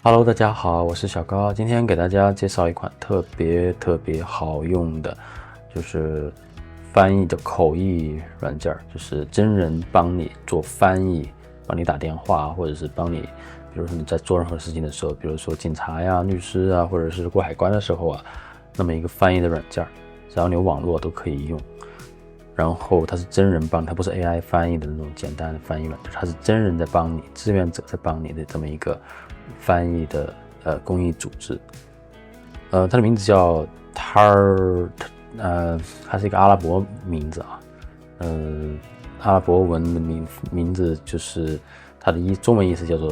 Hello，大家好，我是小高，今天给大家介绍一款特别好用的，就是翻译的口译软件，就是真人帮你做翻译，帮你打电话，或者是帮你，比如说你在做任何事情的时候，比如说警察呀、律师啊，或者是过海关的时候啊，那么一个翻译的软件，只要你有网络都可以用。然后它是真人帮，它不是 AI 翻译的那种简单的翻译软件，它是真人在帮你，志愿者在帮你的这么一个翻译的公益组织。它的名字叫 TAR，它是一个阿拉伯名字啊，阿拉伯文的名字就是它的中文意思叫做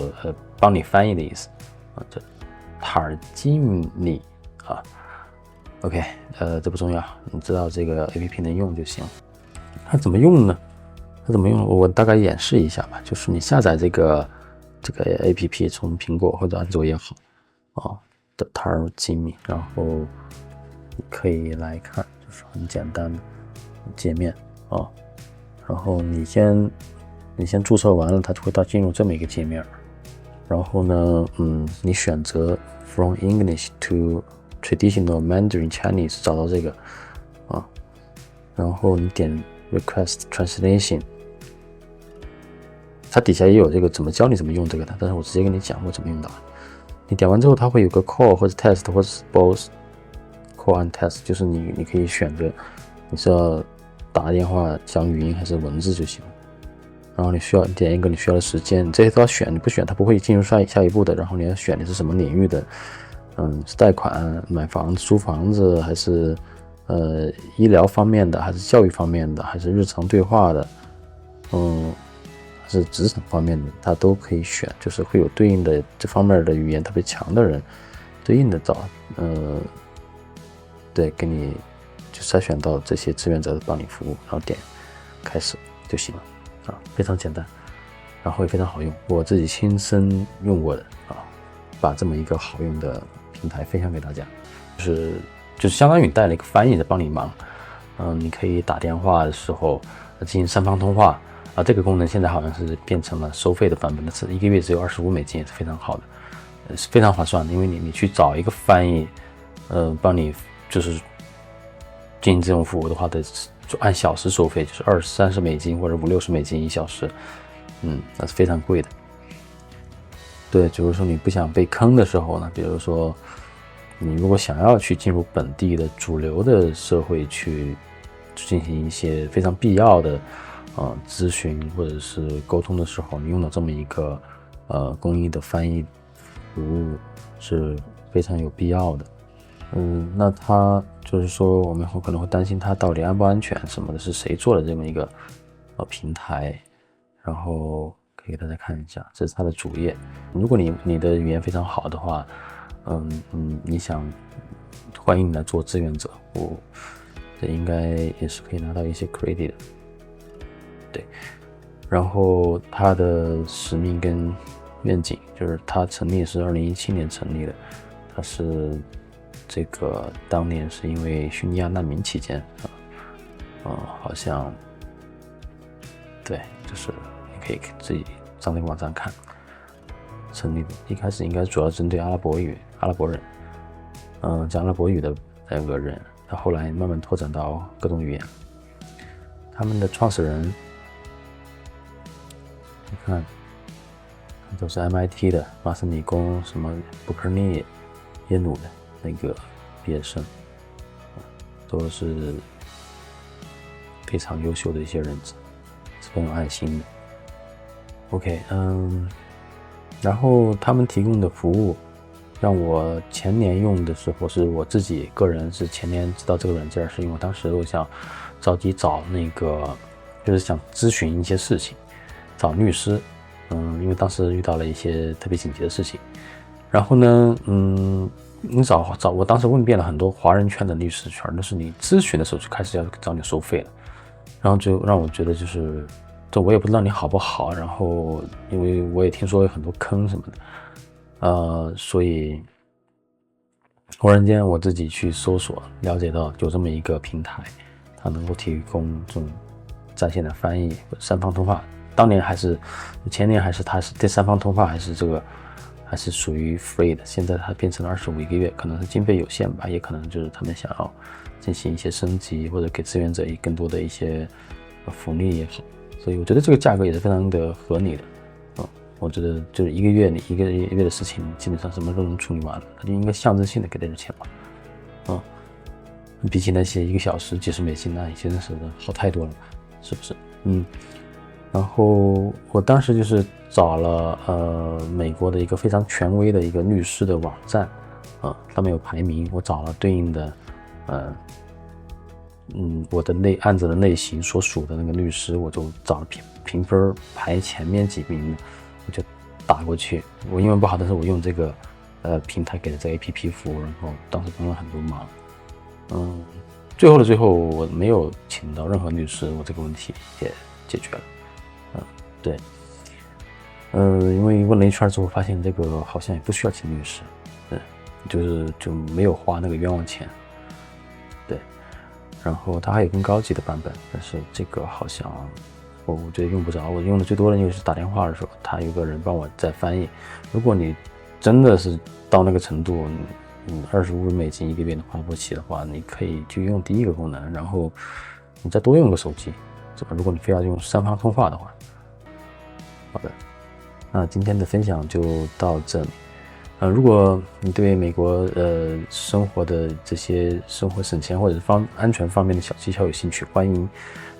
帮你翻译的意思啊，叫塔尔基米啊。OK， 这不重要，你知道这个 APP 能用就行。它怎么用呢？我大概演示一下吧。就是你下载这个 APP， 从苹果或者安卓也好啊的塔尔基米，然后你可以来看，就是很简单的界面啊。然后你先注册完了，它就会进入这么一个界面。然后呢，你选择 From English to Traditional Mandarin Chinese， 找到这个啊，然后你点 Request Translation， 它底下也有这个怎么用这个的，但是我直接跟你讲我怎么用的。你点完之后，它会有个 Call 或者 Test 或者 Both Call and Test， 就是你可以选择你是要打电话讲语音还是文字就行。然后你需要点一个你需要的时间，这些都要选，你不选它不会进入下一步的。然后你要选你是什么领域的，是贷款、买房子、租房子，还是医疗方面的，还是教育方面的，还是日常对话的，还是职场方面的，它都可以选，就是会有对应的这方面的语言特别强的人，对应的找，对，给你就筛选到这些志愿者帮你服务，然后点开始就行了啊，非常简单，然后也非常好用，我自己亲身用过的啊，把这么一个好用的平台分享给大家，就是相当于你带了一个翻译在帮你忙，你可以打电话的时候进行三方通话啊，这个功能现在好像是变成了收费的版本，但是1个月只有$25，也是非常好的，是非常划算的，因为你去找一个翻译，帮你就是进行这种服务的话，得就按小时收费，就是$20-30或者$50-601小时，那是非常贵的。对，就是说你不想被坑的时候呢，比如说你如果想要去进入本地的主流的社会去进行一些非常必要的咨询或者是沟通的时候，你用到这么一个公益的翻译服务是非常有必要的。那它就是说我们可能会担心它到底安不安全什么的，是谁做的这么一个平台，然后可以给大家看一下，这是它的主页。如果你的语言非常好的话，你想欢迎你来做志愿者，这应该也是可以拿到一些 credit 的。对，然后它的使命跟愿景就是它成立是2017年成立的，它是这个当年是因为叙利亚难民期间好像对，就是你可以自己上那个网站看成立的。一开始应该主要针对阿拉伯人，讲阿拉伯语的那个人，他后来慢慢拓展到各种语言。他们的创始人，你看都是 MIT 的，麻省理工什么伯克利、耶鲁的那个毕业生，都是非常优秀的一些人才，是很有爱心的。OK，然后他们提供的服务，让我前年用的时候，是我自己个人是前年知道这个软件，是因为我当时我想着急找那个，就是想咨询一些事情，找律师，因为当时遇到了一些特别紧急的事情，然后呢，你我当时问遍了很多华人圈的律师，全都是你咨询的时候就开始要找你收费了，然后就让我觉得就是这我也不知道你好不好，然后因为我也听说有很多坑什么的，所以忽然间我自己去搜索了解到有这么一个平台，它能够提供这种在线的翻译三方通话，前年还是它是第三方通话还是这个还是属于 free 的，现在它变成了25一个月，可能是经费有限吧，也可能就是他们想要进行一些升级，或者给志愿者以更多的一些福利也好，所以我觉得这个价格也是非常的合理的。我觉得就是一个月你一个月的事情，基本上什么都能处理完了，它就应该象征性的给点钱嘛。比起那些1个小时几十美金，那已经是好太多了吧，是不是？然后我当时就是找了美国的一个非常权威的一个律师的网站，上面有排名，我找了对应的我的案子的类型所属的那个律师，我就找了评分排前面几名，我就打过去。我英文不好，但是我用这个平台给的这个 APP 服务，然后当时帮了很多忙。最后的最后，我没有请到任何律师，我这个问题也解决了。对，因为问了一圈之后，发现这个好像也不需要请律师，就没有花那个冤枉钱。对，然后它还有更高级的版本，但是这个好像我觉得用不着。我用的最多的就是打电话的时候，他有个人帮我在翻译。如果你真的是到那个程度，25美金一个月的花不起的话，你可以就用第一个功能，然后你再多用个手机，如果你非要用3方通话的话。好的，那今天的分享就到这里。如果你对美国生活的这些生活省钱或者是安全方面的小技巧有兴趣，欢迎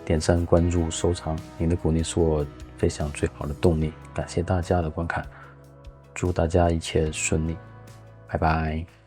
点赞、关注、收藏。您的鼓励是我分享最好的动力。感谢大家的观看，祝大家一切顺利，拜拜。